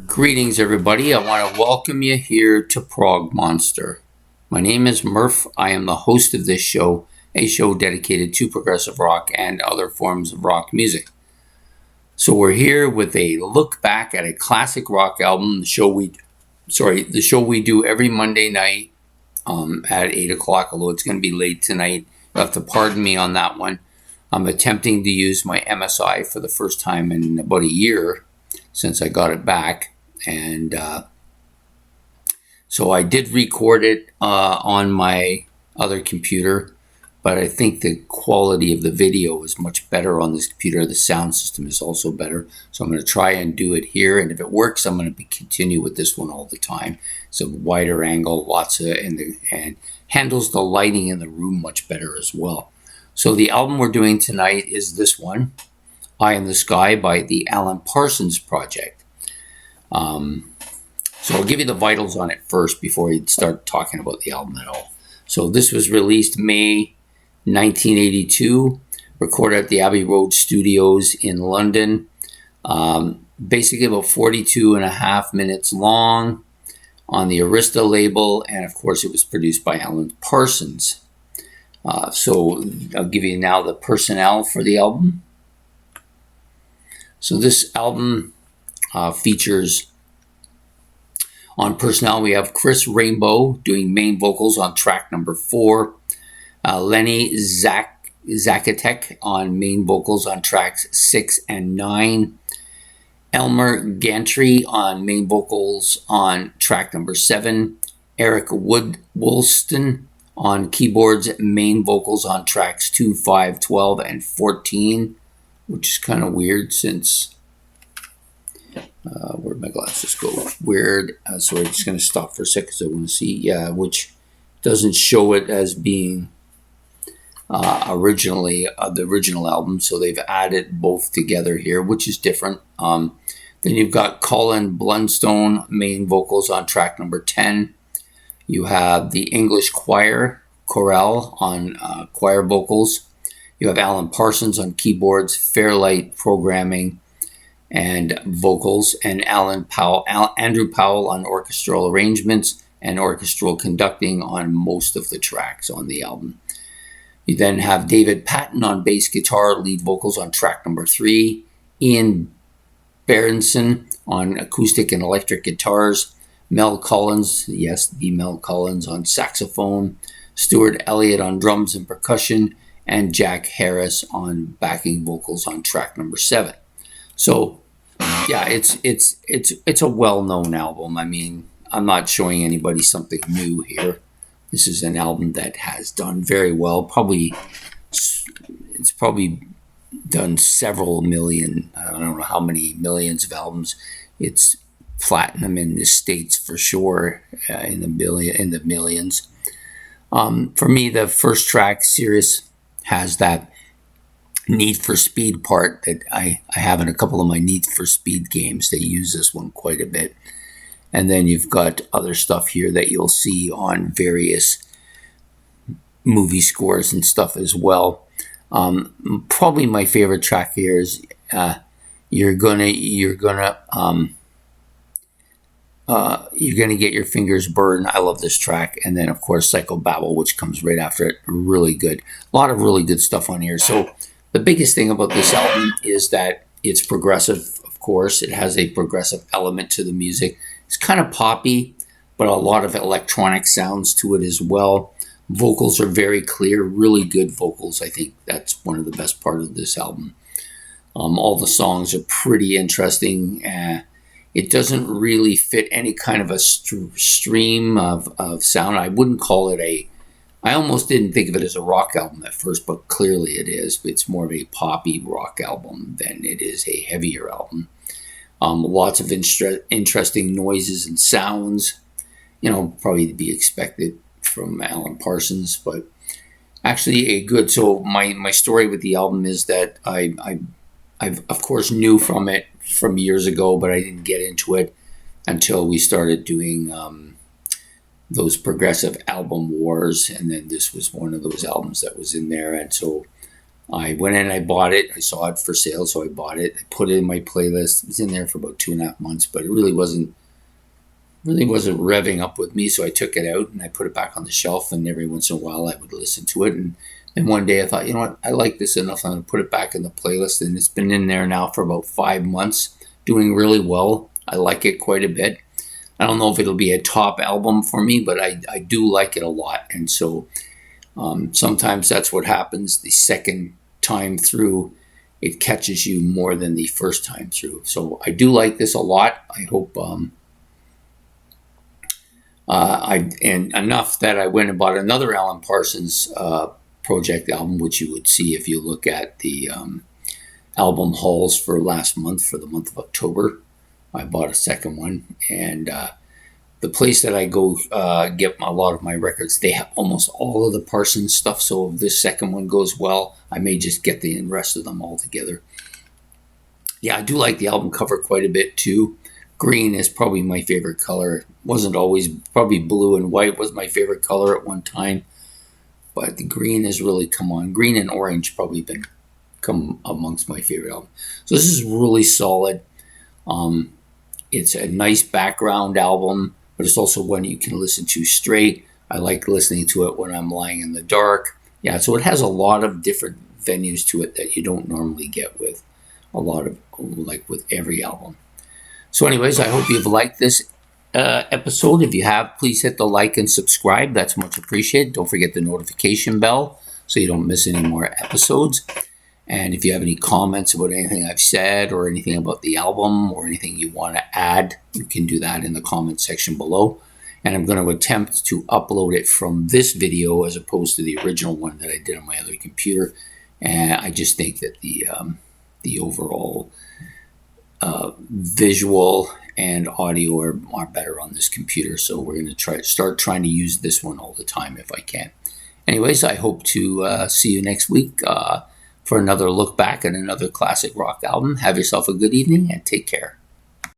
Greetings, everybody. I want to welcome you here to Prog Monster. My name is Murph. I am the host of this show, a show dedicated to progressive rock and other forms of rock music. So we're here with a look back at a classic rock album, the show we do every Monday night at 8 o'clock, although it's going to be late tonight. You'll have to pardon me on that one. I'm attempting to use my MSI for the first time in about a year since I got it back. And so I did record it on my other computer, but I think the quality of the video is much better on this computer. The sound system is also better. So I'm going to try and do it here. And if it works, I'm going to continue with this one all the time. It's a wider angle, and handles the lighting in the room much better as well. So the album we're doing tonight is this one, Eye in the Sky by the Alan Parsons Project. So I'll give you the vitals on it first before we start talking about the album at all. So this was released May 1982, recorded at the Abbey Road Studios in London. Basically about 42 and a half minutes long on the Arista label, and of course it was produced by Alan Parsons. So I'll give you now the personnel for the album. So this album features, on personnel, we have Chris Rainbow doing main vocals on track number 4, Lenny Zakatek on main vocals on tracks 6 and 9, Elmer Gantry on main vocals on track number 7, Eric Woolston on keyboards, main vocals on tracks 2, 5, 12, and 14, which is kind of weird since, where'd my glasses go? Weird. So I'm just going to stop for a second because I want to see. Yeah, which doesn't show it as being originally the original album. So they've added both together here, which is different. Then you've got Colin Blunstone, main vocals on track number 10. You have the English Choir, Chorale on choir vocals. You have Alan Parsons on keyboards, Fairlight programming, and vocals, and Andrew Powell on orchestral arrangements and orchestral conducting on most of the tracks on the album. You then have David Patton on bass guitar, lead vocals on track number 3, Ian Berenson on acoustic and electric guitars, Mel Collins, yes, the Mel Collins on saxophone, Stuart Elliott on drums and percussion, and Jack Harris on backing vocals on track number 7. So, yeah, it's a well-known album. I mean, I'm not showing anybody something new here. This is an album that has done very well. It's probably done several million. I don't know how many millions of albums. It's platinum in the States for sure, in the millions. For me, the first track, Sirius, has that Need for Speed part that I have in a couple of my Need for Speed games. They use this one quite a bit. And then you've got other stuff here that you'll see on various movie scores and stuff as well. Probably my favorite track here is you're gonna get your fingers burned. I love this track. And then, of course, Psychobabble, which comes right after it. Really good. A lot of really good stuff on here. So the biggest thing about this album is that it's progressive, of course. It has a progressive element to the music. It's kind of poppy, but a lot of electronic sounds to it as well. Vocals are very clear, really good vocals. I think that's one of the best parts of this album. All the songs are pretty interesting. It doesn't really fit any kind of a stream of sound. I wouldn't call it I almost didn't think of it as a rock album at first, but clearly it is. It's more of a poppy rock album than it is a heavier album. Lots of interesting noises and sounds, probably to be expected from Alan Parsons, but actually a good. So my story with the album is that I of course knew from it from years ago, but I didn't get into it until we started doing those progressive album wars, and then this was one of those albums that was in there. And so I went in, I bought it. I saw it for sale, so I bought it. I put it in my playlist. It was in there for about 2.5 months, but it really wasn't revving up with me. So I took it out and I put it back on the shelf. And every once in a while, I would listen to it. And then one day I thought, you know what, I like this enough. I'm going to put it back in the playlist. And it's been in there now for about 5 months, doing really well. I like it quite a bit. I don't know if it'll be a top album for me, but I do like it a lot. And so sometimes that's what happens. The second time through, it catches you more than the first time through. So I do like this a lot. I hope and enough that I went and bought another Alan Parsons project album, which you would see if you look at the album hauls for last month, for the month of October. I bought a second one, and the place that I go get a lot of my records, they have almost all of the Parsons stuff. So if this second one goes well, I may just get the rest of them all together. Yeah, I do like the album cover quite a bit too. Green is probably my favorite color. Wasn't always, probably blue and white was my favorite color at one time, but the green has really come on. Green and orange probably come amongst my favorite album. So this is really solid. It's a nice background album, but it's also one you can listen to straight. I like listening to it when I'm lying in the dark. Yeah, so it has a lot of different venues to it that you don't normally get with a lot of, like with every album. So anyways, I hope you've liked this episode. If you have, please hit the like and subscribe. That's much appreciated. Don't forget the notification bell so you don't miss any more episodes. And if you have any comments about anything I've said or anything about the album or anything you want to add, you can do that in the comment section below. And I'm going to attempt to upload it from this video as opposed to the original one that I did on my other computer. And I just think that the overall visual and audio are better on this computer. So we're going to start trying to use this one all the time if I can. Anyways, I hope to see you next week for another look back at another classic rock album. Have yourself a good evening and take care.